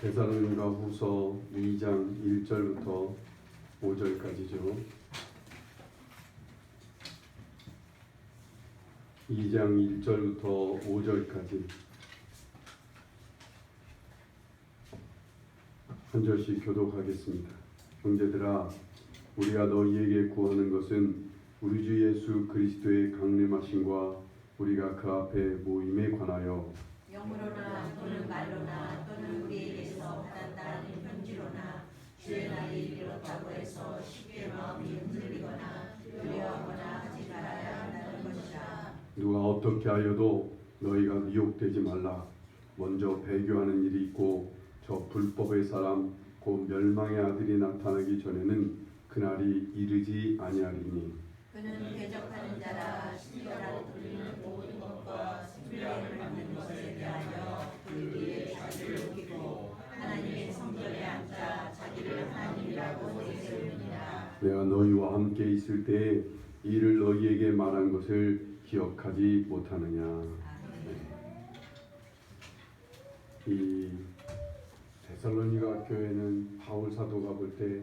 데살로니가 후서 2장 1절부터 5절까지죠. 2장 1절부터 5절까지 한 절씩 교독하겠습니다. 형제들아, 우리가 너희에게 구하는 것은 우리 주 예수 그리스도의 강림하심과 우리가 그 앞에 모임에 관하여 영으로나 또는 말로나 또는 우리에게서 받았다는 편지로나 주의 날이 이르렀다고 해서 쉽게 마음이 흔들리거나 두려워하거나 하지 말아야 한다는 것이라. 누가 어떻게 하여도 너희가 미혹되지 말라. 먼저 배교하는 일이 있고 저 불법의 사람 곧 멸망의 아들이 나타나기 전에는 그날이 이르지 아니하리니 그는 대적하는 자라 신자라고 불리는 모든 것과 순례를 받는 것에 대하여 그 위에 자기를 높이고 하나님의 성전에 앉아 자기를 하나님이라고 내세우느니라. 내가 너희와 함께 있을 때에 이를 너희에게 말한 것을 기억하지 못하느냐. 이 데살로니가 교회는 바울 사도가 볼 때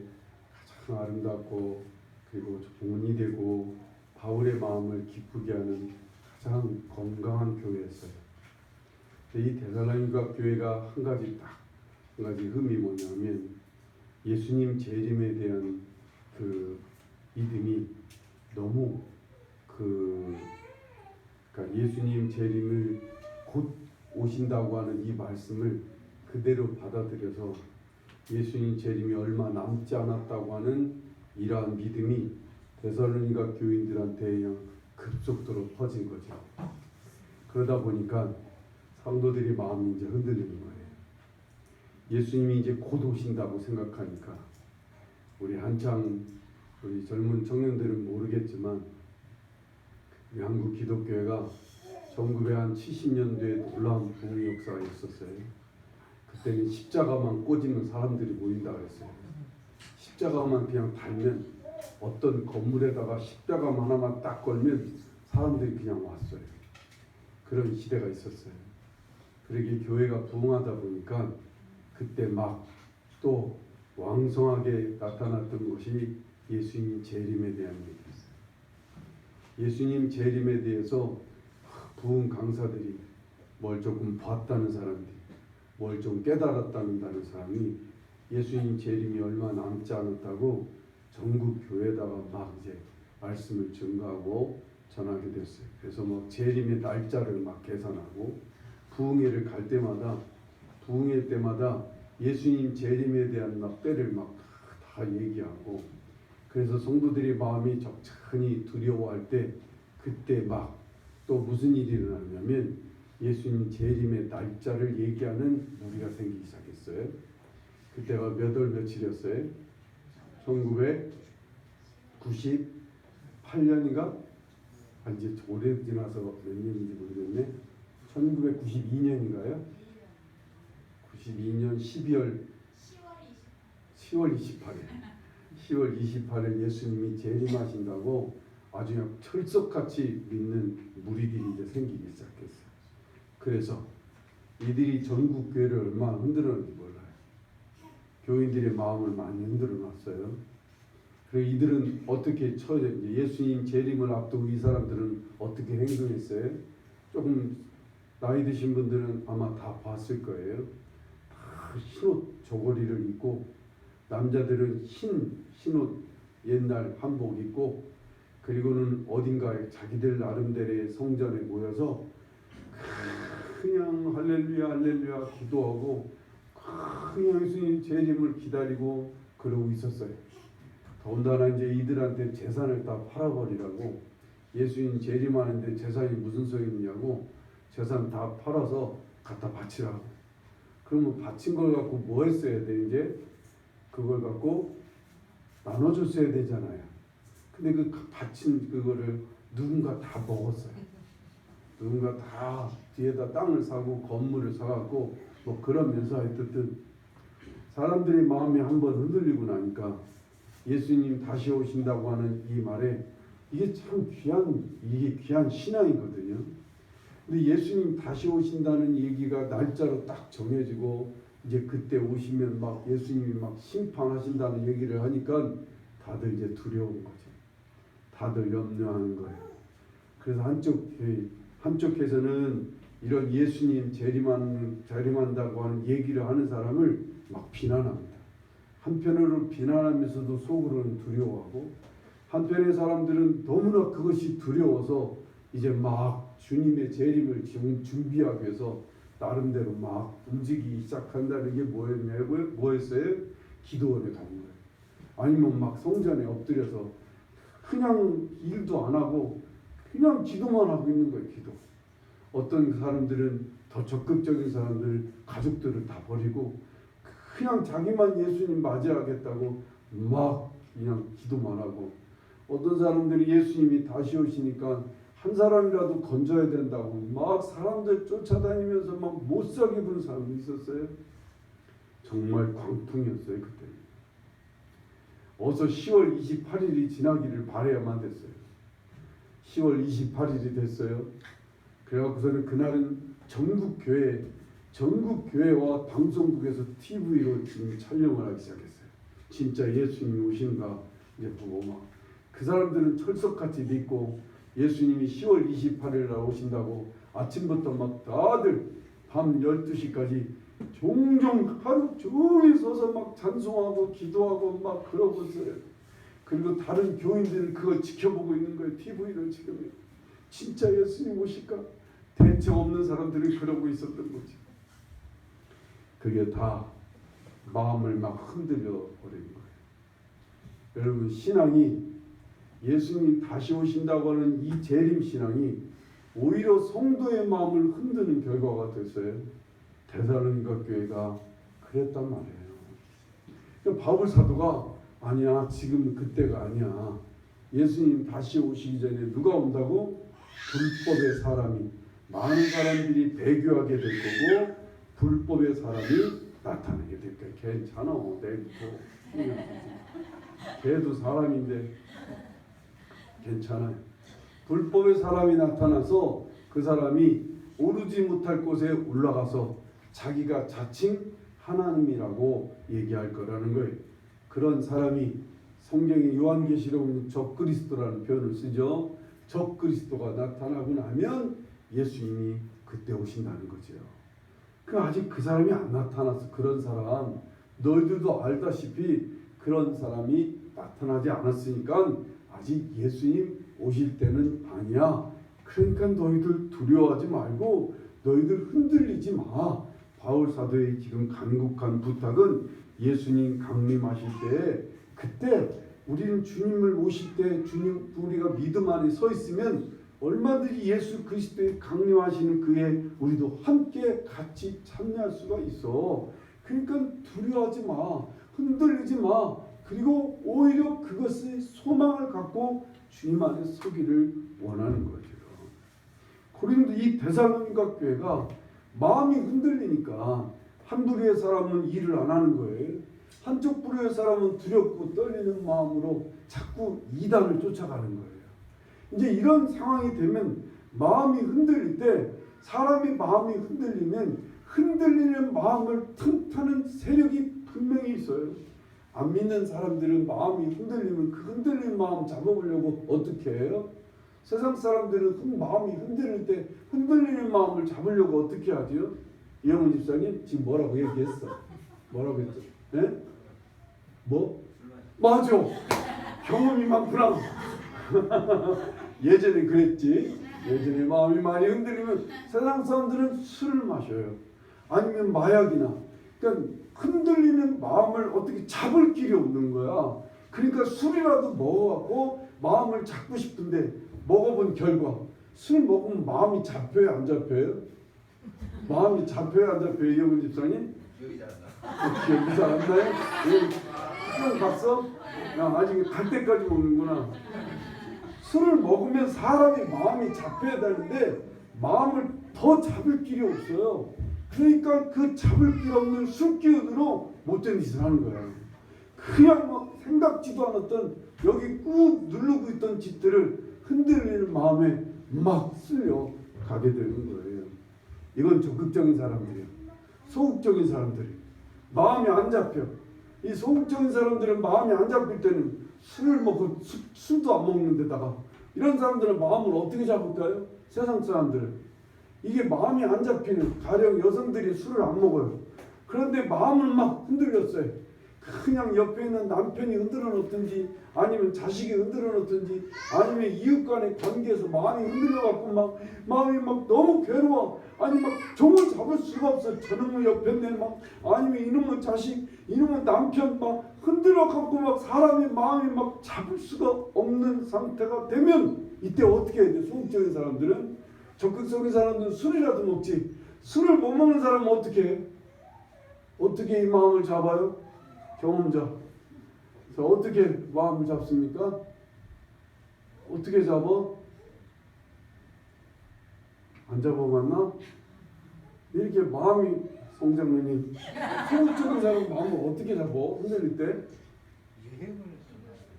가장 아름답고 그리고 본이 되고 바울의 마음을 기쁘게 하는 가장 건강한 교회였어요. 이 데살로니가 교회가 한 가지 흠이 뭐냐면 예수님 재림에 대한 그 믿음이 너무 그러니까 예수님 재림을 곧 오신다고 하는 이 말씀을 그대로 받아들여서 예수님 재림이 얼마 남지 않았다고 하는 이러한 믿음이 데살로니가 교인들한테 그냥 급속도로 퍼진 거죠. 그러다 보니까 성도들이 마음이 이제 흔들리는 거예요. 예수님이 이제 곧 오신다고 생각하니까 우리 젊은 청년들은 모르겠지만 우리 한국 기독교회가 1970년대에 놀라운 부흥 역사가 있었어요. 그때는 십자가만 꽂으면 사람들이 모인다 그랬어요. 십자가만 그냥 달면 어떤 건물에다가 십자가 하나만 딱 걸면 사람들이 그냥 왔어요. 그런 시대가 있었어요. 그러게 교회가 부흥하다 보니까 그때 막 또 왕성하게 나타났던 것이 예수님 재림에 대한 얘기였어요. 예수님 재림에 대해서 부흥 강사들이 뭘 조금 봤다는 사람들이 뭘 좀 깨달았다는 사람이 예수님 재림이 얼마 남지 않았다고 전국 교회에다가 막 이제 말씀을 증거하고 전하게 됐어요. 그래서 막 재림의 날짜를 막 계산하고 부흥회를 갈 때마다 부흥회 때마다 예수님 재림에 대한 막 때를 막 다 얘기하고 그래서 성도들이 마음이 적잖이 두려워할 때 그때 막 또 무슨 일이 일어나냐면 예수님 재림의 날짜를 얘기하는 무리가 생기기 시작했어요. 그때가 몇 월 며칠이었어요? 1998년인가? 이제 오래 지나서 몇 년인지 모르겠네. 1992년인가요? 92년 10월 28일. 10월 28일 예수님이 재림하신다고 아주 그냥 철석같이 믿는 무리들이 이제 생기기 시작했어요. 그래서 이들이 전국 교회를 얼마나 흔들었는지 몰라요. 교인들의 마음을 많이 흔들어 놨어요. 그리고 이들은 어떻게 예수님 재림을 앞두고 이 사람들은 어떻게 행동했어요? 조금 나이 드신 분들은 아마 다 봤을 거예요. 다 흰옷 저고리를 입고 남자들은 흰옷 옛날 한복 입고 그리고는 어딘가에 자기들 나름대로의 성전에 모여서 그냥 할렐루야 할렐루야 기도하고 그냥 예수님 재림을 기다리고 그러고 있었어요. 더군다나 이제 이들한테 재산을 다 팔아버리라고 예수님 재림하는데 재산이 무슨 소용이냐고 재산 다 팔아서 갖다 바치라고. 그러면 바친 걸 갖고 뭐 했어야 돼? 이제 그걸 갖고 나눠줬어야 되잖아요. 근데 그 바친 그거를 누군가 다 먹었어요. 누군가 다 뒤에다 땅을 사고 건물을 사갖고 뭐 그러면서 하여튼 사람들의 마음이 한번 흔들리고 나니까 예수님 다시 오신다고 하는 이 말에 이게 참 귀한 신앙이거든요. 근데 예수님 다시 오신다는 얘기가 날짜로 딱 정해지고 이제 그때 오시면 막 예수님이 막 심판하신다는 얘기를 하니까 다들 이제 두려운 거죠. 다들 염려하는 거예요. 그래서 한쪽에서는 이런 예수님 재림한다고 하는 얘기를 하는 사람을 막 비난합니다. 한편으로 비난하면서도 속으로는 두려워하고, 한편의 사람들은 너무나 그것이 두려워서 이제 막 주님의 재림을 지금 준비하기 위해서 나름대로 막 움직이기 시작한다는 게 뭐였어요? 기도원에 가는 거예요. 아니면 막 성전에 엎드려서 그냥 일도 안 하고 그냥 기도만 하고 있는 거예요. 기도. 어떤 사람들은 더 적극적인 사람들, 가족들을 다 버리고 그냥 자기만 예수님 맞이하겠다고 막 그냥 기도만 하고, 어떤 사람들이 예수님이 다시 오시니까 한 사람이라도 건져야 된다고 막 사람들 쫓아다니면서 막 못살게 부는 사람도 있었어요. 정말 광풍이었어요. 그때. 어서 10월 28일이 지나기를 바라야만 됐어요. 10월 28일이 됐어요. 그래갖고서는 그날은 전국 교회와 방송국에서 TV로 지금 촬영을 하기 시작했어요. 진짜 예수님이 오신가 이제 보고 막 그 사람들은 철석같이 믿고 예수님이 10월 28일 날 오신다고 아침부터 막 다들 밤 12시까지 종종 하루 종일 서서 막 찬송하고 기도하고 막 그러고 있어요. 그리고 다른 교인들은 그걸 지켜보고 있는 거예요. TV를 지금. 진짜 예수님 오실까? 대책 없는 사람들이 그러고 있었던 거지. 그게 다 마음을 막 흔들려 버린 거예요. 여러분, 신앙이 예수님 다시 오신다고 하는 이 재림 신앙이 오히려 성도의 마음을 흔드는 결과가 됐어요. 데살로니가 교회가 그랬단 말이에요. 그러니까 바울 사도가 아니야, 지금 그때가 아니야. 예수님 다시 오시기 전에 누가 온다고? 불법의 사람이, 많은 사람들이 배교하게 될 거고 불법의 사람이 나타나게 될 거야. 괜찮아, 내일부터. 걔도 사람인데 괜찮아요. 불법의 사람이 나타나서 그 사람이 오르지 못할 곳에 올라가서 자기가 자칭 하나님이라고 얘기할 거라는 거예요. 그런 사람이 성경의 요한계시록은 적그리스도라는 표현을 쓰죠. 적그리스도가 나타나고 나면 예수님이 그때 오신다는 거죠. 아직 그 사람이 안 나타나서 그런 사람, 너희들도 알다시피 그런 사람이 나타나지 않았으니까 아직 예수님 오실 때는 아니야. 그러니까 너희들 두려워하지 말고 너희들 흔들리지 마. 바울 사도의 지금 간곡한 부탁은 예수님 강림하실 때, 그때 우리는 주님을 오실 때 주님 우리가 믿음 안에 서 있으면 얼마든지 예수 그리스도의 강림하시는 그에 우리도 함께 같이 참여할 수가 있어. 그러니까 두려워하지 마. 흔들리지 마. 그리고 오히려 그것의 소망을 갖고 주님 안에 서기를 원하는 거죠. 고린도 이 데살로니가 교회가 마음이 흔들리니까 한 부류의 사람은 일을 안 하는 거예요. 한쪽 부류의 사람은 두렵고 떨리는 마음으로 자꾸 이단을 쫓아가는 거예요. 이제 이런 상황이 되면 마음이 흔들릴 때, 사람이 마음이 흔들리면 흔들리는 마음을 틈타는 세력이 분명히 있어요. 안 믿는 사람들은 마음이 흔들리면 그 흔들리는 마음 잡아보려고 어떻게 해요? 세상 사람들은 마음이 흔들릴 때 흔들리는 마음을 잡으려고 어떻게 하죠? 이영훈 집사님 지금 뭐라고 얘기했어? 뭐라고 했죠? 네? 뭐? 맞아. 경험이 많구나. 예전에 그랬지. 예전에 마음이 많이 흔들리면 세상 사람들은 술을 마셔요. 아니면 마약이나. 그러니까 흔들리는 마음을 어떻게 잡을 길이 없는 거야. 그러니까 술이라도 먹어갖고 마음을 잡고 싶은데 먹어본 결과 술 먹으면 마음이 잡혀요, 안 잡혀요? 마음이 잡혀요, 안 잡혀요, 이영훈 집사님? 기억이 잘 안 나. 기억이 잘 안 나요? 형 봤어? 야, 아직 갈 때까지 먹는구나. 술을 먹으면 사람이 마음이 잡혀야 되는데 마음을 더 잡을 길이 없어요. 그러니까 그 잡을 길 없는 술기운으로 못된 짓을 하는 거야. 그냥 막 생각지도 않았던 여기 꾹 누르고 있던 짓들을 흔들리는 마음에 막 쓸려 가게 되는 거예요. 이건 적극적인 사람들이에요. 소극적인 사람들이 마음이 안 잡혀. 이 소극적인 사람들은 마음이 안 잡힐 때는 술을 먹고 술도 안 먹는 데다가 이런 사람들은 마음을 어떻게 잡을까요? 세상 사람들은 이게 마음이 안 잡히는, 가령 여성들이 술을 안 먹어요. 그런데 마음을 막 흔들렸어요. 그냥 옆에 있는 남편이 흔들어 놓든지 아니면 자식이 흔들어 놓든지 아니면 이웃 간의 관계에서 마음이 흔들려 갖고 막 마음이 막 너무 괴로워. 아니 막 종을 잡을 수가 없어. 저놈의 옆에 있는 막 아니면 이놈의 자식, 이놈의 남편 막 흔들어 갖고 막 사람의 마음이 막 잡을 수가 없는 상태가 되면 이때 어떻게 해야 돼? 소극적인 사람들은, 적극적인 사람들은 술이라도 먹지. 술을 못 먹는 사람은 어떻게 해? 어떻게 이 마음을 잡아요? 경험자. 그래서 어떻게 마음을 잡습니까? 어떻게 잡아? 안 잡아봤나? 이렇게 마음이, 성장님이 소극적인 사람 마음을 어떻게 잡아? 흔들릴 때?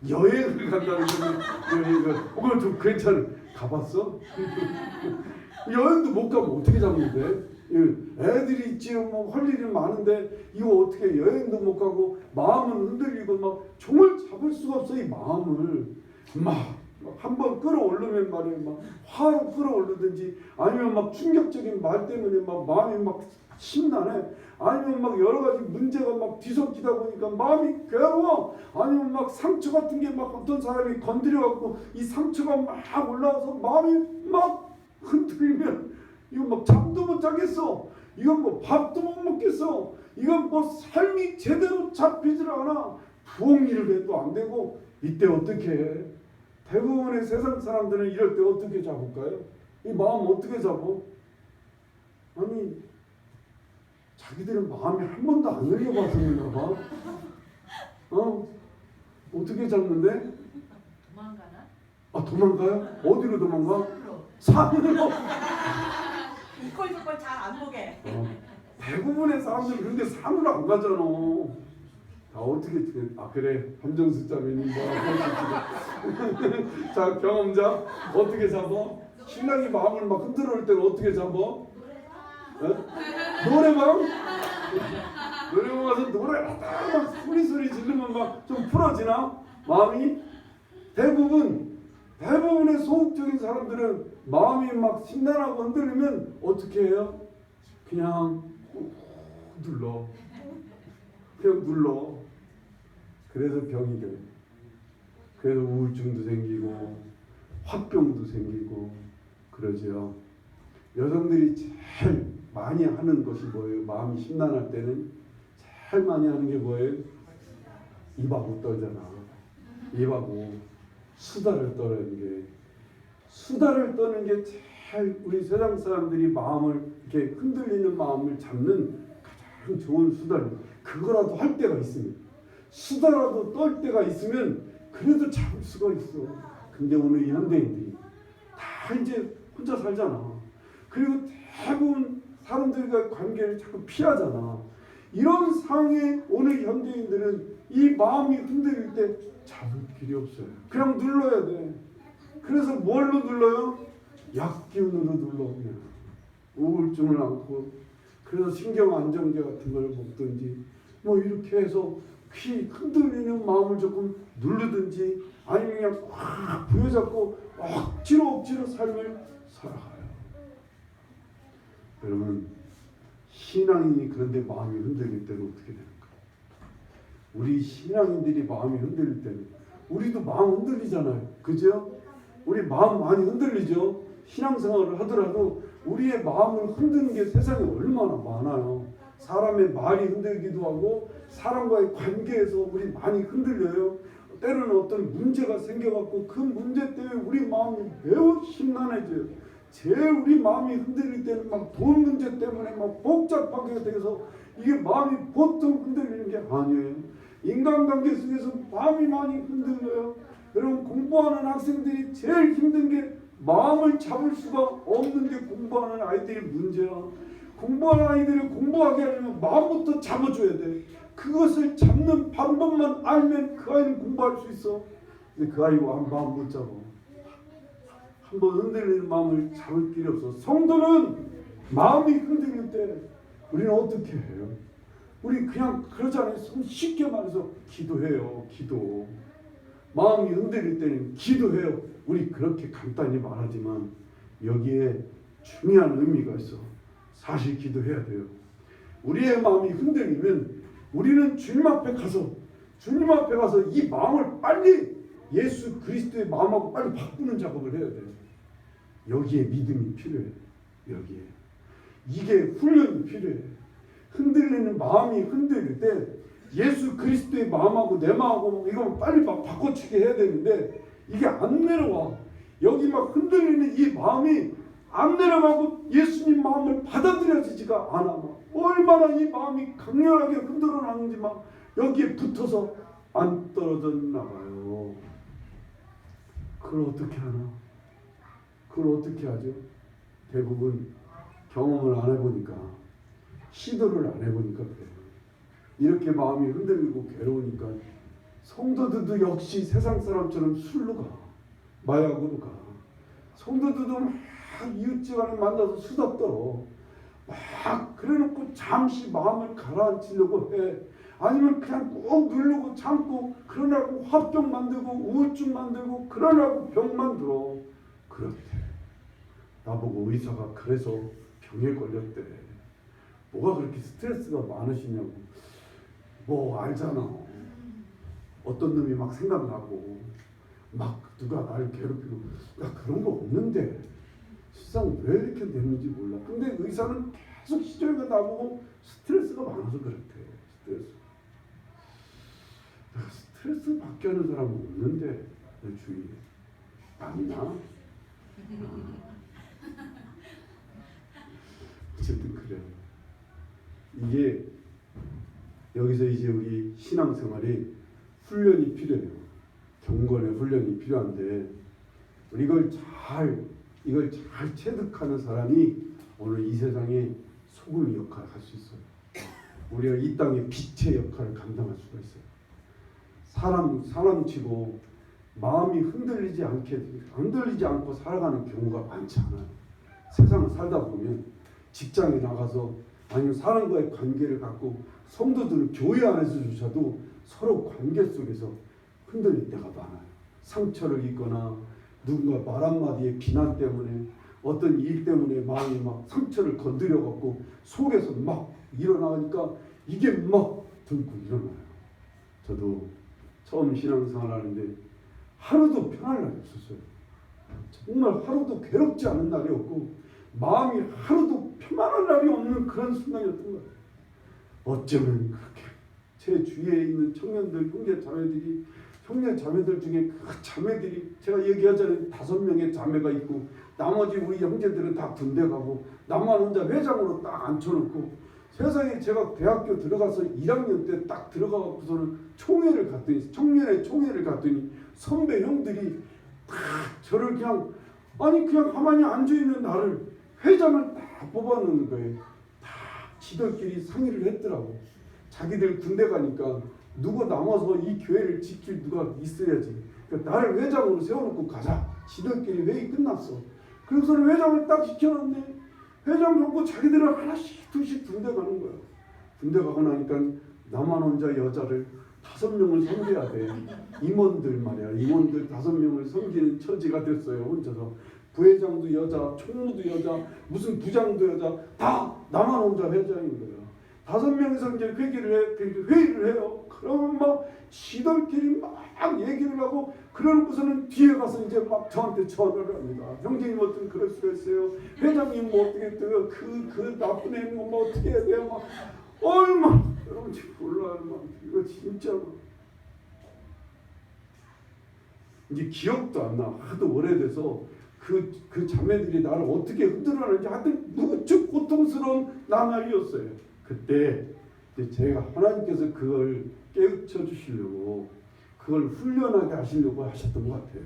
여행을 간다는 거는 여행을 좀 괜찮아. 가봤어? 여행도 못 가면 어떻게 잡는데? 애들이 있지 할 일이 많은데 이거 어떻게 여행도 못 가고 마음은 흔들리고 막 종을 잡을 수가 없어. 이 마음을 막 한번 끌어올르면 말이에요, 막 화로 끌어올르든지 아니면 막 충격적인 말 때문에 막 마음이 막 심란해. 아니면 막 여러 가지 문제가 막 뒤섞이다 보니까 마음이 괴로워. 아니면 막 상처 같은 게 막 어떤 사람이 건드려 갖고 이 상처가 막 올라와서 마음이 막 흔들리면 이거 막 잠도 못 자겠어. 이건 뭐 밥도 못 먹겠어. 이건 뭐 삶이 제대로 잡히질 않아. 부엌일을 해도 안 되고. 이때 어떻게 해? 대부분의 세상 사람들은 이럴 때 어떻게 잡을까요? 이 마음 어떻게 잡아? 아니 자기들은 마음이 한 번도 안 열려봐서 그런가 봐. 어떻게 잡는데? 도망가나? 아 도망가요? 어디로 도망가? 산으로. 산으로. 이꼴저꼴 잘 안 보게. 대부분의 사람들은 그런데 산으로 안 가잖아. 어떻게 그래 함정수 자매님 자 경험자 어떻게 잡아? 신랑이 마음을 막 흔들어 올 때는 어떻게 잡아? 노래방? 노래방 가서 노래하다 막 소리 지르면 막 좀 풀어지나? 마음이? 대부분의 소극적인 사람들은 마음이 막 심란하고 흔들리면 어떻게 해요? 그냥 눌러. 그냥 눌러. 그래서 병이 돼. 그래서 우울증도 생기고 화병도 생기고 그러죠. 여성들이 제일 많이 하는 것이 뭐예요? 마음이 심란할 때는 제일 많이 하는 게 뭐예요? 입하고 떨잖아. 입하고 수다를 떠는 게, 수다를 떠는 게 제일 우리 세상 사람들이 마음을 이렇게 흔들리는 마음을 잡는 가장 좋은 수다를, 그거라도 할 때가 있으면, 수다라도 떨 때가 있으면 그래도 잡을 수가 있어. 근데 오늘 이 현대인들이 다 이제 혼자 살잖아. 그리고 대부분 사람들과 관계를 자꾸 피하잖아. 이런 상황에 오늘 현대인들은 이 마음이 흔들릴 때 잡을 길이 없어요. 그냥 눌러야 돼. 그래서 뭘로 눌러요? 약기운으로 눌러. 그냥 우울증을 안고, 그래서 신경안정제 같은 걸 먹든지 뭐 이렇게 해서 피 흔들리는 마음을 조금 누르든지 아니면 그냥 확 부여잡고 억지로 삶을 살아가요. 여러분, 신앙인이 그런데 마음이 흔들릴 때는 어떻게 되는가? 우리 신앙인들이 마음이 흔들릴 때는 우리도 마음 흔들리잖아요. 그죠? 우리 마음 많이 흔들리죠? 신앙생활을 하더라도 우리의 마음을 흔드는 게 세상에 얼마나 많아요. 사람의 말이 흔들기도 하고 사람과의 관계에서 우리 많이 흔들려요. 때로는 어떤 문제가 생겨갖고 그 문제 때문에 우리 마음이 매우 심란해져요. 제일 우리 마음이 흔들릴 때는 막 돈 문제 때문에 막 복잡하게 돼서 이게 마음이 보통 흔들리는 게 아니에요. 인간관계 속에서 마음이 많이 흔들려요. 여러분, 공부하는 학생들이 제일 힘든 게 마음을 잡을 수가 없는 게 공부하는 아이들이 문제야. 공부하는 아이들을 공부하게 하려면 마음부터 잡아줘야 돼. 그것을 잡는 방법만 알면 그 아이는 공부할 수 있어. 근데 그 아이가 마음 못 잡아. 한번 흔들리는 마음을 잡을 길이 없어. 성도는 마음이 흔들릴 때 우리는 어떻게 해요? 우리 그냥 그러잖아요. 쉽게 말해서 기도해요. 기도. 마음이 흔들릴 때는 기도해요. 우리 그렇게 간단히 말하지만 여기에 중요한 의미가 있어. 사실 기도해야 돼요. 우리의 마음이 흔들리면 우리는 주님 앞에 가서 이 마음을 빨리 예수 그리스도의 마음하고 빨리 바꾸는 작업을 해야 돼요. 여기에 믿음이 필요해요. 여기에. 이게 훈련이 필요해요. 흔들리는 마음이 흔들릴 때 예수 그리스도의 마음하고 내 마음하고 이거 빨리 막 바꿔치기 해야 되는데 이게 안 내려와. 여기 막 흔들리는 이 마음이 안 내려가고 예수님 마음을 받아들여지지가 않아. 얼마나 이 마음이 강렬하게 흔들어 나는지 막 여기에 붙어서 안 떨어졌나 봐요. 그걸 어떻게 하나? 그걸 어떻게 하죠? 대부분 경험을 안 해보니까, 시도를 안 해보니까 그래요. 이렇게 마음이 흔들리고 괴로우니까 성도들도 역시 세상 사람처럼 술로 가, 마약으로 가. 성도들도 막 이웃집안에 만나서 수다 떨어. 막 그래놓고 잠시 마음을 가라앉히려고 해. 아니면 그냥 꾹 누르고 참고 그러라고 화병 만들고 우울증 만들고 그러라고 병 만들어. 그렇대. 나보고 의사가 그래서 병에 걸렸대. 뭐가 그렇게 스트레스가 많으시냐고. 뭐 알잖아. 어떤 놈이 막 생각나고 막 누가 나를 괴롭히고 야 그런 거 없는데 세상 왜 이렇게 됐는지 몰라. 근데 의사는 계속 시절가 나보고 스트레스가 많아서 그렇대. 스트레스 받게 하는 사람은 없는데 내 주위에 맞나? 어쨌든 그래. 이게 여기서 이제 우리 신앙생활이 훈련이 필요해요. 경건의 훈련이 필요한데 우리 이걸 잘 체득하는 사람이 오늘 이 세상에 소금의 역할을 할 수 있어요. 우리가 이 땅의 빛의 역할을 감당할 수가 있어요. 사람치고 마음이 흔들리지 않고 살아가는 경우가 많지 않아요. 세상을 살다 보면 직장에 나가서 아니면 사람과의 관계를 갖고 성도들은 교회 안에서조차도 서로 관계 속에서 흔들릴 때가 많아요. 상처를 입거나 누군가 말 한마디의 비난 때문에 어떤 일 때문에 마음이 막 상처를 건드려 갖고 속에서 막 일어나니까 이게 막 들고 일어나요. 저도 처음 신앙생활 하는데 하루도 편할 날이 없었어요. 정말 하루도 괴롭지 않은 날이 없고 마음이 하루도 편안한 날이 없는 그런 순간이었던 거예요. 어쩌면 그렇게 제 주위에 있는 청년들, 형제 자매들 중에 그 자매들이 제가 얘기하자면 5명의 자매가 있고 나머지 우리 형제들은 다 군대 가고 나만 혼자 회장으로 딱 앉혀놓고 세상에 제가 대학교 들어가서 1학년 때 딱 들어가고서는 청년의 총회를 갔더니 선배 형들이 다 저를 그냥 가만히 앉아있는 나를 회장을 다 뽑아놓는 거예요. 다 지들끼리 상의를 했더라고. 자기들 군대 가니까 누가 남아서 이 교회를 지킬 누가 있어야지. 그러니까 나를 회장으로 세워놓고 가자. 지들끼리 회의 끝났어. 그래서는 회장을 딱 시켜놨네. 회장 놓고 자기들은 하나씩 둘씩 군대 가는 거야. 군대 가고 나니까 나만 혼자 여자를 5명을 섬겨야 돼. 임원들 말이야. 임원들 5명을 섬기는 처지가 됐어요. 혼자서. 부회장도 여자, 총무도 여자, 무슨 부장도 여자, 다 나만 혼자 회장인 거야. 5명이서 이제 회의를 해요. 그러면 막 지들끼리 막 얘기를 하고 그러고서는 뒤에 가서 이제 막 저한테 전화를 합니다. 형제님 어떻게 그럴 수가 있어요? 회장님 뭐 어떻게 돼요? 그 나쁜 애는 뭐 어떻게 해야 돼요? 막 얼마 여러분 지금 몰라요. 막 이거 진짜 막 이제 기억도 안 나. 하도 오래돼서 그 자매들이 나를 어떻게 흔들어내는지 하여튼 무척 고통스러운 나날이었어요. 그때 제가 하나님께서 그걸 깨우쳐 주시려고 그걸 훈련하게 하시려고 하셨던 것 같아요.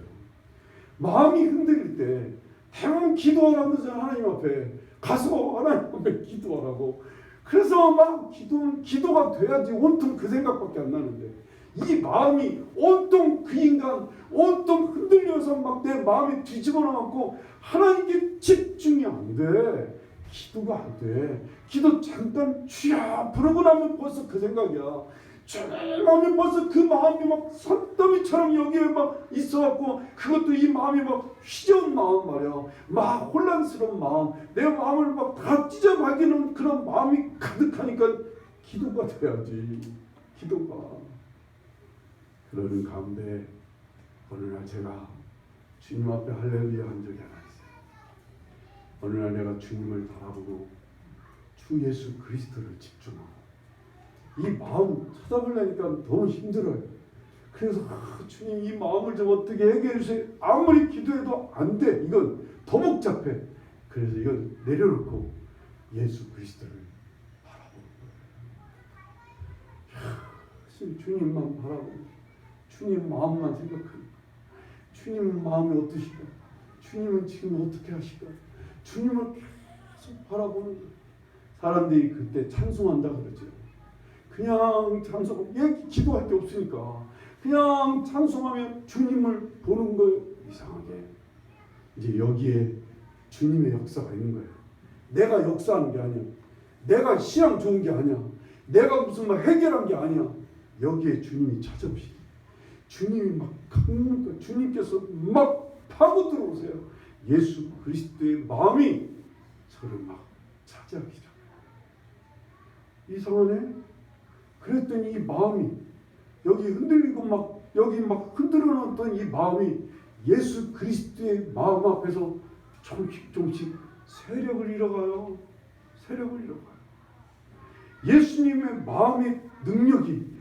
마음이 흔들릴 때 대부분 기도하라면서 하나님 앞에 가서 하나님 앞에 기도하라고. 그래서 막 기도가 돼야지 온통 그 생각밖에 안 나는데 이 마음이 온통 그 인간 온통 흔들려서 막 내 마음이 뒤집어 놓고 하나님께 집중이 안 돼. 기도가 안 돼. 기도 잠깐 주야 부르고 나면 벌써 그 생각이야. 주님 하면 벌써 그 마음이 막 산더미처럼 여기에 막 있어갖고 그것도 이 마음이 막 휘저은 마음 말이야. 막 혼란스러운 마음, 내 마음을 막 다 찢어박이는 그런 마음이 가득하니까 기도가 돼야지. 기도가. 그러는 가운데 어느 날 제가 주님 앞에 할렐루야 한 적이 하나 있어요. 어느 날 내가 주님을 바라보고 주 예수 그리스도를 집중하고 이 마음 찾아보려니까 너무 힘들어요. 그래서 주님 이 마음을 좀 어떻게 해결해 주세요. 아무리 기도해도 안 돼. 이건 더 복잡해. 그래서 이건 내려놓고 예수 그리스도를 바라보는 거예요. 주님만 바라보고 주님 마음만 생각하고 주님 마음이 어떠실까? 주님은 지금 어떻게 하실까? 주님을 계속 바라보는 거예요. 사람들이 그때 찬송한다 그러죠. 그냥 찬송, 기도할 게 없으니까 그냥 찬송하면 주님을 보는 거예요. 이상하게 이제 여기에 주님의 역사가 있는 거예요. 내가 역사하는 게 아니야. 내가 신앙 좋은 게 아니야. 내가 무슨 막 해결한 게 아니야. 여기에 주님이 찾아오시니 주님이 막 강는 거예요. 주님께서 막 파고 들어오세요. 예수 그리스도의 마음이 저를 막 차지하기 시작해요. 이상하네. 그랬더니 이 마음이 여기 흔들리고 막 여기 막 흔들어 놓던 이 마음이 예수 그리스도의 마음 앞에서 조금씩 세력을 잃어가요. 세력을 잃어가요. 예수님의 마음의 능력이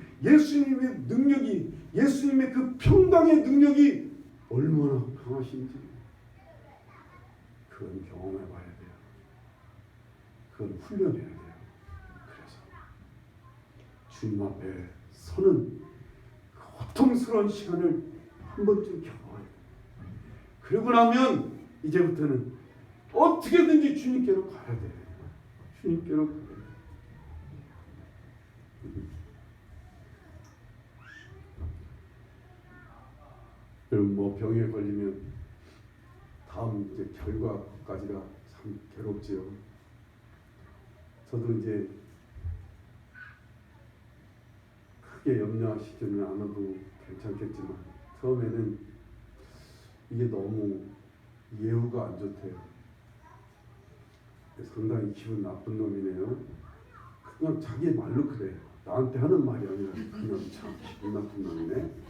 예수님의 그 평강의 능력이 얼마나 강하신지 그건 경험해 봐야 돼요. 그건 훈련해야 돼요. 주님 앞에 서는 그 고통스러운 시간을 한 번쯤 겪어야 돼요. 그러고 나면 이제부터는 어떻게든지 주님께로 가야 돼요. 주님께로 가야 돼요. 여러분 뭐 병에 걸리면 다음 이제 결과까지가 참 괴롭지요. 저도 이제 크게 염려하시지는 않아도 괜찮겠지만 처음에는 이게 너무 예후가 안 좋대요. 상당히 기분 나쁜 놈이네요. 그냥 자기 말로 그래요. 나한테 하는 말이 아니라 그냥 참 기분 나쁜 놈이네.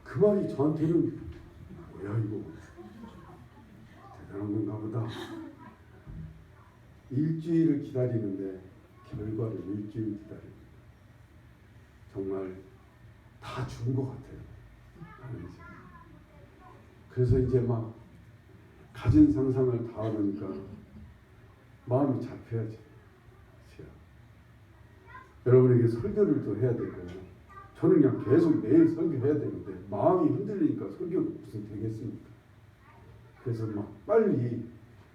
그 말이 저한테는 뭐야 이거 대단한 건가 보다. 일주일을 기다리는데 결과를 일주일 기다리고 정말 다 죽은 것 같아요. 나는 이제. 그래서 이제 막 가진 상상을 다 하니까 마음이 잡혀야지. 여러분에게 설교를 또 해야 되고 저는 그냥 계속 매일 설교해야 되는데 마음이 흔들리니까 설교가 무슨 되겠습니까? 그래서 막 빨리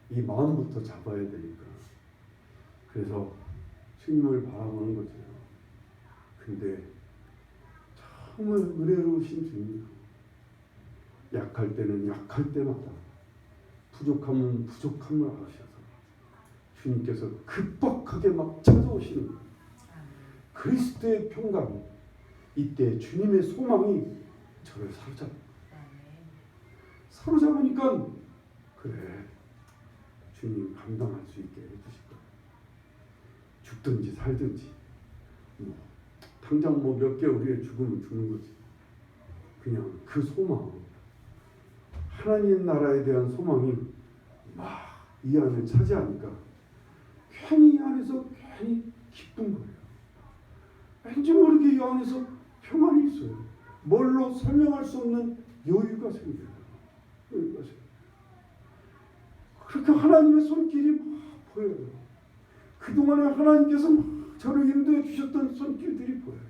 이 마음부터 잡아야 되니까 그래서 주님을 바라보는 거죠. 근데 정말 은혜로우신 주님, 약할 때는 약할 때마다 부족하면 부족함을 아셔서 주님께서 급박하게 막 찾아오시는 거예요. 그리스도의 평강, 이때 주님의 소망이 저를 사로잡으니까 그래 주님 감당할 수 있게 해주실 거예요. 죽든지 살든지 뭐 당장 뭐 몇 개월 후에 죽으면 죽는 거지. 그냥 그 소망, 하나님 나라에 대한 소망이 막 이 안을 차지하니까 괜히 이 안에서 괜히 기쁜 거예요. 왠지 모르게 이 안에서 평안이 있어요. 뭘로 설명할 수 없는 여유가 생겨요. 여유가 생겨요. 그렇게 하나님의 손길이 막 보여요. 그동안에 하나님께서 막 저를 인도해 주셨던 손길들이 보여요.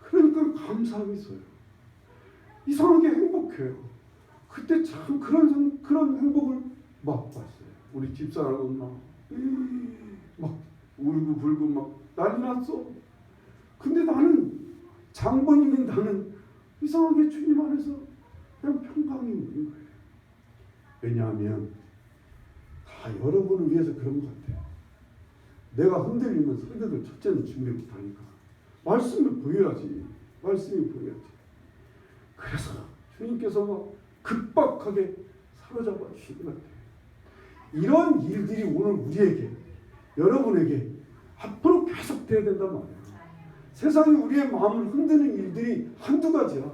그러니까 감사함이 있어요. 이상하게 행복해요. 그때 참 그런 행복을 맛봤어요. 우리 집사람은 막 울고 불고 막 난리 났어. 근데 나는 장본인인 나는 이상하게 주님 안에서 그냥 평강이 있는 거예요. 왜냐하면 다 여러분을 위해서 그런 것 같아요. 내가 흔들리면 설교들 첫째는 준비 못하니까 말씀을 보여야지. 말씀이 보여야지. 그래서 주님께서 막 급박하게 사로잡아 주시는 것 같아요. 이런 일들이 오늘 우리에게, 여러분에게 앞으로 계속 돼야 된단 말이에요. 세상이 우리의 마음을 흔드는 일들이 한두 가지야.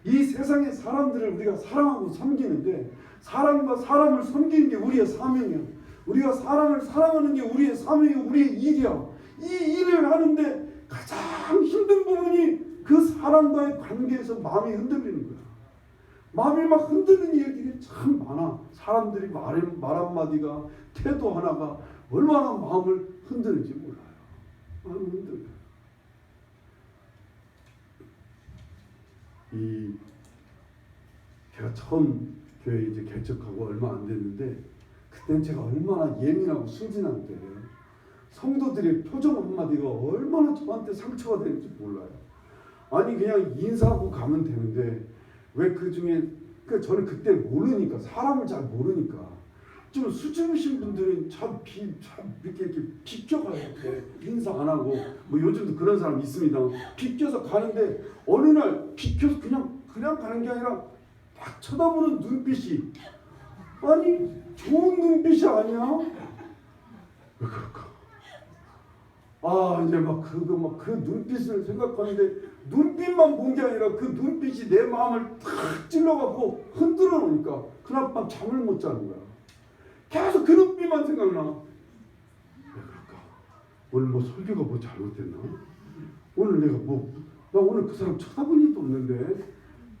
이 세상의 사람들을 우리가 사랑하고 섬기는데, 사람과 사람을 섬기는 게 우리의 사명이야. 우리가 사람을 사랑하는 게 우리의 사명이고 우리의 일이야. 이 일을 하는데 가장 힘든 부분이 그 사람과의 관계에서 마음이 흔들리는 거야. 마음이 막 흔드는 일들이 참 많아. 사람들이 말 한마디가, 태도 하나가 얼마나 마음을 흔드는지 몰라요. 마음이 흔들려요. 제가 처음 교회 이제 개척하고 얼마 안 됐는데, 그때는 제가 얼마나 예민하고 순진한 때예요. 성도들의 표정 한마디가 얼마나 저한테 상처가 되는지 몰라요. 아니 그냥 인사하고 가면 되는데 왜 그 중에, 저는 그때 모르니까, 사람을 잘 모르니까 좀 수줍으신 분들은 참 이렇게 비껴가요. 인사 안 하고, 뭐 요즘도 그런 사람 있습니다. 비껴서 가는데 어느 날 비껴서 그냥 가는 게 아니라 딱 쳐다보는 눈빛이, 아니 좋은 눈빛이 아니야? 왜 그럴까? 이제 그 눈빛을 생각하는데, 눈빛만 본 게 아니라 그 눈빛이 내 마음을 탁 찔러갖고 흔들어 놓으니까 그날 밤 잠을 못 자는 거야. 계속 그 눈빛만 생각나. 왜 그럴까? 오늘 뭐 설교가 뭐 잘못됐나? 오늘 나 오늘 그 사람 쳐다본 일도 없는데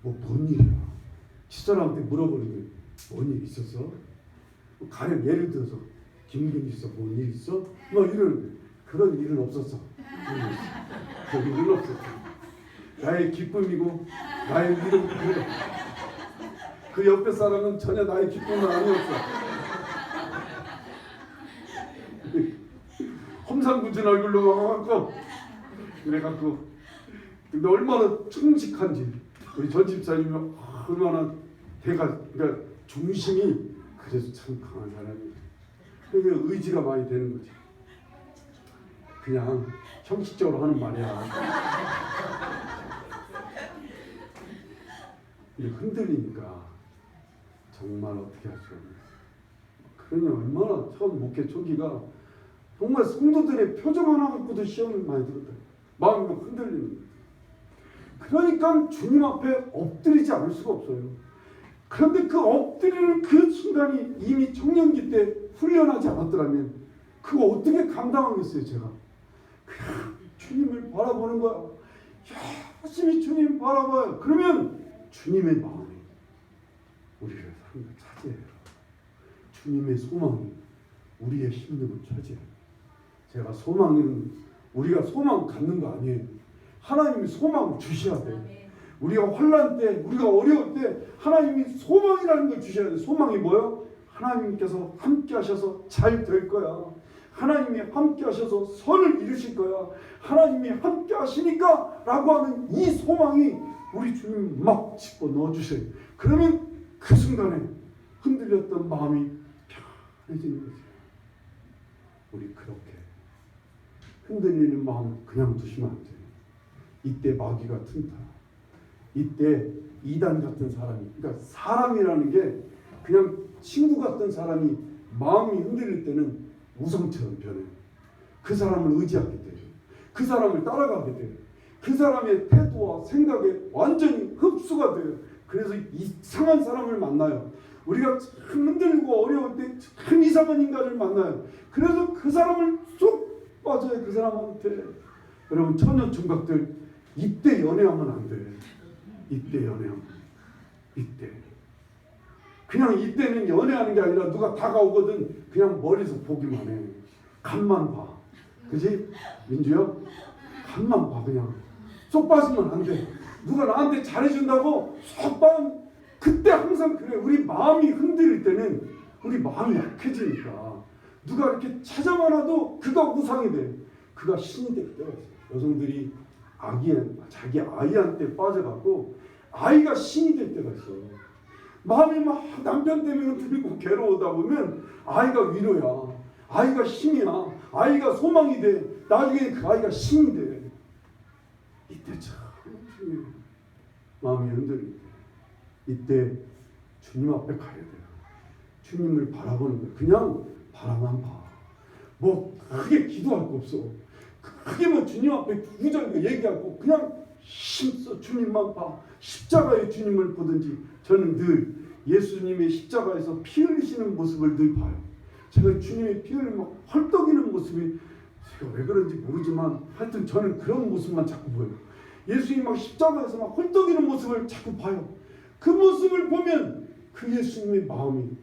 뭔 일이야? 집사람한테 물어보는데 뭔 일 있었어? 가령 예를 들어서 김경희 씨서 뭔 일 있어? 막 이러는데 그런 일은 없었어. 그런 일은 없었어. 나의 기쁨이고 나의 위로, 그 옆에 사람은 전혀 나의 기쁨은 아니었어. 험상궂은 얼굴로 와갖고 그래갖고, 근데 얼마나 충직한지 우리 전 집사님이 얼마나 그러니까 중심이 그래서 참 강한 사람이에요. 그러니까 의지가 많이 되는 거지. 그냥 형식적으로 하는 말이야. 흔들리니까 정말 어떻게 할 수 없네. 그러니 얼마나 처음 목회 초기가 정말 성도들의 표정 하나 갖고도 시험을 많이 들었다. 마음이 막 흔들리는 거예요. 그러니까 주님 앞에 엎드리지 않을 수가 없어요. 그런데 그 엎드리는 그 순간이 이미 청년기 때 훈련하지 않았더라면 그거 어떻게 감당하겠어요, 제가. 그냥 주님을 바라보는 거야. 열심히 주님 바라봐요. 그러면 주님의 마음이 우리를 차지해요. 주님의 소망이 우리의 힘듦을 차지해요. 제가 우리가 소망 갖는 거 아니에요. 하나님이 소망을 주셔야 돼요. 우리가 환난 때, 우리가 어려울 때 하나님이 소망이라는 걸 주셔야 돼요. 소망이 뭐예요? 하나님께서 함께 하셔서 잘 될 거야. 하나님이 함께 하셔서 선을 이루실 거야. 하나님이 함께 하시니까 라고 하는 이 소망이 우리 주님 막 집어 넣어주세요. 그러면 그 순간에 흔들렸던 마음이 편해지는 거죠. 우리 그렇게 흔들리는 마음 그냥 두시면 안 돼요. 이때 마귀가 튼다. 이때 이단 같은 사람이, 그러니까 사람이라는 게 그냥 친구 같은 사람이 마음이 흔들릴 때는 우상처럼 변해요. 그 사람을 의지하게 돼요. 그 사람을 따라가게 돼요. 그 사람의 태도와 생각에 완전히 흡수가 돼요. 그래서 이상한 사람을 만나요. 우리가 참 흔들고 어려울 때 참 이상한 인간을 만나요. 그래서 그 사람을 쏙 빠져요. 그 사람한테. 여러분 처녀 총각들 이때 연애하면 안 돼. 이때 연애하면. 이때. 그냥 이때는 연애하는 게 아니라 누가 다가오거든 그냥 멀리서 보기만 해. 간만 봐. 그지? 민주야? 간만 봐 그냥. 쏙 빠지면 안 돼. 누가 나한테 잘해준다고 쏙 빠지면 그때 항상 그래. 우리 마음이 흔들릴 때는 우리 마음이 약해지니까 누가 이렇게 찾아만 와도 그가 우상이 돼. 그가 신이 될 때가 있어요. 여성들이 자기 아이한테 빠져갖고 아이가 신이 될 때가 있어요. 마음이 막 남편 때문에 흔들리고 괴로우다 보면 아이가 위로야. 아이가 힘이야. 아이가 소망이 돼. 나중에 그 아이가 신이 돼. 이때 참 중요해요. 마음이 흔들릴 때. 이때 주님 앞에 가야 돼요. 주님을 바라보는 거예요. 그냥 바라만 봐. 뭐 크게 기도할 거 없어. 크게 뭐 주님 앞에 구절 얘기하고 그냥 힘써 주님만 봐. 십자가의 주님을 보든지. 저는 늘 예수님의 십자가에서 피 흘리시는 모습을 늘 봐요. 제가 주님의 피 흘리면 막 헐떡이는 모습이 제가 왜 그런지 모르지만 하여튼 저는 그런 모습만 자꾸 보여요. 예수님 막 십자가에서 막 헐떡이는 모습을 자꾸 봐요. 그 모습을 보면 그 예수님의 마음이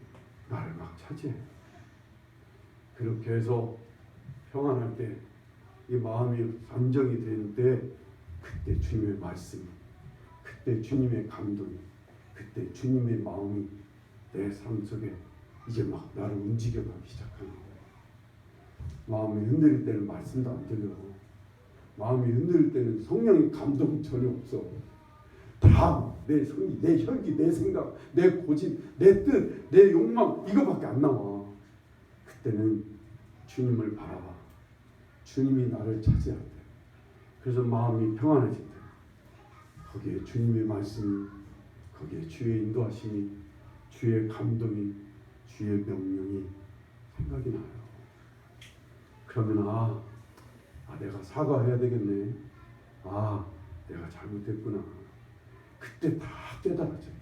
나를 막 차지해요. 그렇게 해서 평안할 때 이 마음이 안정이 되는 때 그때 주님의 말씀, 그때 주님의 감동이, 그때 주님의 마음이 내 삶 속에 이제 막 나를 움직여가기 시작하는 거예요. 마음이 흔들릴 때는 말씀도 안 들려고, 마음이 흔들릴 때는 성령의 감동 전혀 없어. 다 내 성이, 내 혈기, 내 생각, 내 고집, 내 뜻, 내 욕망 이거밖에 안 나와. 그때는 주님을 바라봐. 주님이 나를 차지할 때. 그래서 마음이 평안해질 때 거기에 주님의 말씀이, 거기에 주의 인도하심이, 주의 감동이, 주의 명령이 생각이 나요. 그러면 내가 사과해야 되겠네. 내가 잘못했구나. 그때 다 깨달아져요.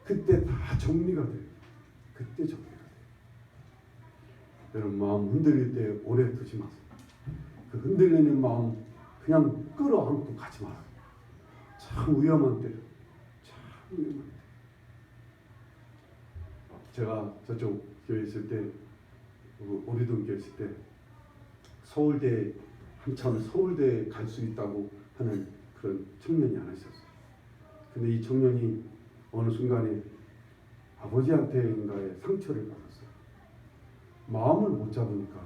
그때 다 정리가 돼요. 그때 정리가 돼요. 여러분 마음 흔들릴 때 오래 두지 마세요. 그 흔들리는 마음 그냥 끌어안고 가지 마세요. 참 위험한 때요. 참 위험한 때. 제가 저쪽 교회 있을 때, 오리동 교회 있을 때 서울대 한참 서울대 갈 수 있다고 하는 그런 청년이 하나 있었어요. 근데 이 청년이 어느 순간에 아버지한테인가에 상처를 받았어요. 마음을 못 잡으니까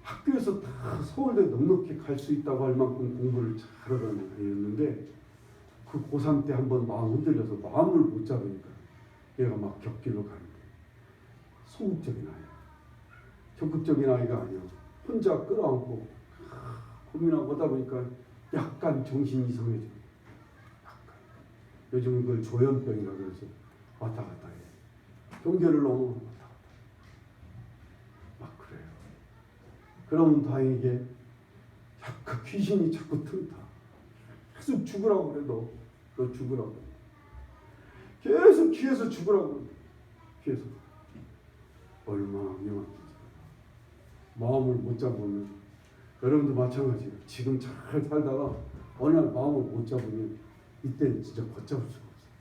학교에서 다 서울대 넉넉히 갈 수 있다고 할 만큼 공부를 잘하던 애였는데 그 고3 때 한번 마음 흔들려서 마음을 못 잡으니까 얘가 막 격길로 가는 거예요. 소극적인 아이야. 적극적인 아이가 아니야. 혼자 끌어안고 고민하고 하다 보니까 약간 정신이 이상해져. 약간. 요즘은 그걸 조현병이라 그래서 왔다 갔다 해. 경계를 넘어 왔다 갔다. 막 그래요. 그러면 다행이게 그 귀신이 자꾸 틈타. 계속 죽으라고 그래. 너 죽으라고. 계속 귀에서 죽으라고 그래. 귀에서. 얼마나 위험한지. 마음을 못 잡으면 여러분도 마찬가지예요. 지금 잘 살다가 어느 날 마음을 못 잡으면 이때는 진짜 걷잡을 수가 없어요.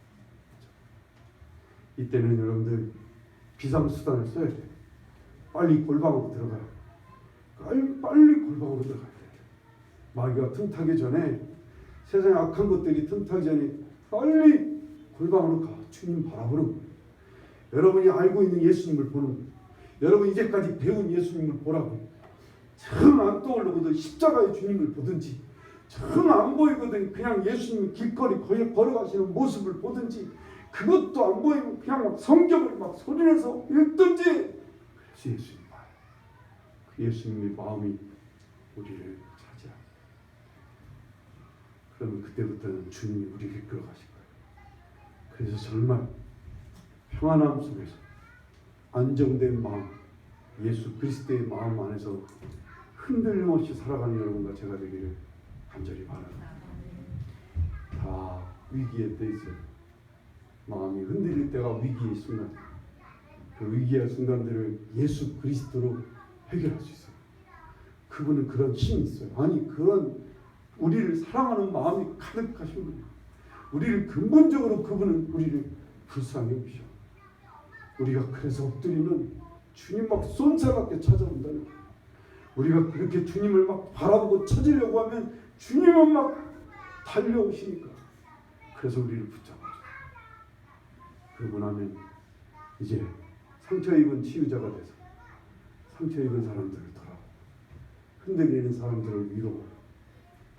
이때는 여러분들 비상수단을 써야 돼요. 빨리 골방으로 들어가요. 빨리 골방으로 들어가야 돼요. 마귀가 틈타기 전에, 세상에 악한 것들이 틈타기 전에 빨리 골방으로 가. 주님 바라보는 거예요. 여러분이 알고 있는 예수님을 보는 거예요. 여러분 이제까지 배운 예수님을 보라고. 정 안 떠오르거든 십자가의 주님을 보든지, 정 안 보이거든 그냥 예수님 길거리 걸어가시는 모습을 보든지, 그것도 안 보이면 그냥 막 성경을 막 소리내서 읽든지, 그래서 예수님 봐요. 그 예수님의 마음이 우리를 차지합니다. 그러면 그때부터는 주님이 우리를 이끌어가실 거예요. 그래서 정말 평안함 속에서 안정된 마음, 예수 그리스도의 마음 안에서 흔들림 없이 살아가는 여러분과 제가 되기를 간절히 바랍니다. 다 위기에 때 있어요. 마음이 흔들릴 때가 위기의 순간. 그 위기의 순간들을 예수 그리스도로 해결할 수 있어요. 그분은 그런 힘이 있어요. 그런 우리를 사랑하는 마음이 가득하신 분이에요. 우리를 근본적으로 그분은 우리를 불쌍히 여기셔. 우리가 그래서 엎드리면 주님 막 쏜살같게 찾아온다는 거예요. 우리가 그렇게 주님을 막 바라보고 찾으려고 하면 주님은 막 달려오시니까. 그래서 우리를 붙잡아줘요. 그러고 나면 이제 상처 입은 치유자가 돼서 상처 입은 사람들을 돌아보고, 흔들리는 사람들을 위로하고,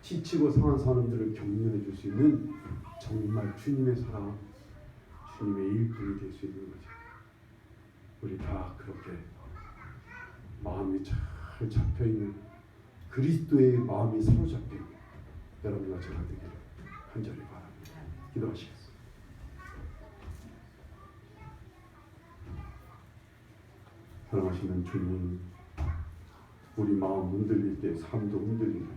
지치고 상한 사람들을 격려해 줄 수 있는 정말 주님의 사랑, 주님의 일꾼이 될 수 있는 거죠. 우리 다 그렇게 마음이 잘 잡혀있는 그리스도의 마음이 사로잡힌 여러분과 제가 되기를 간절히 바랍니다. 기도하시겠습니다. 사랑하시는 주님, 우리 마음 흔들릴 때 삶도 흔들립니다.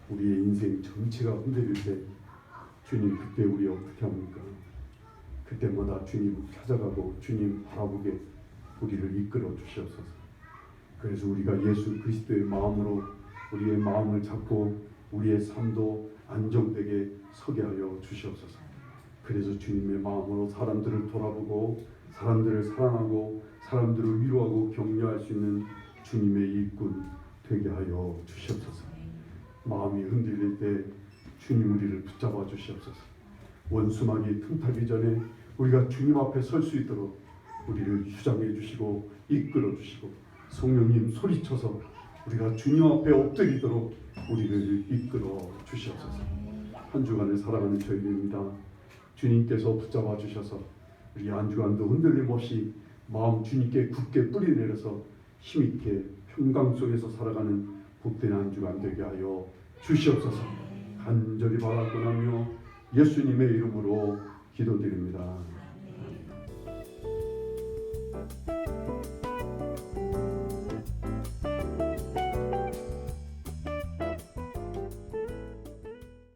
우리의 인생 전체가 흔들릴 때 주님 그때 우리 어떻게 합니까? 그때마다 주님 찾아가고 주님 바라보게 우리를 이끌어 주시옵소서. 그래서 우리가 예수 그리스도의 마음으로 우리의 마음을 잡고 우리의 삶도 안정되게 서게 하여 주시옵소서. 그래서 주님의 마음으로 사람들을 돌아보고 사람들을 사랑하고 사람들을 위로하고 격려할 수 있는 주님의 일꾼 되게 하여 주시옵소서. 마음이 흔들릴 때 주님 우리를 붙잡아 주시옵소서. 원수막이 틈타기 전에 우리가 주님 앞에 설 수 있도록 우리를 휴장해 주시고 이끌어 주시고 성령님 소리쳐서 우리가 주님 앞에 엎드리도록 우리를 이끌어 주시옵소서. 한 주간을 살아가는 저희들입니다. 주님께서 붙잡아 주셔서 우리 한 주간도 흔들림 없이 마음 주님께 굳게 뿌리 내려서 힘있게 평강 속에서 살아가는 복된 한 주간 되게 하여 주시옵소서. 간절히 바라고나며 예수님의 이름으로 기도드립니다.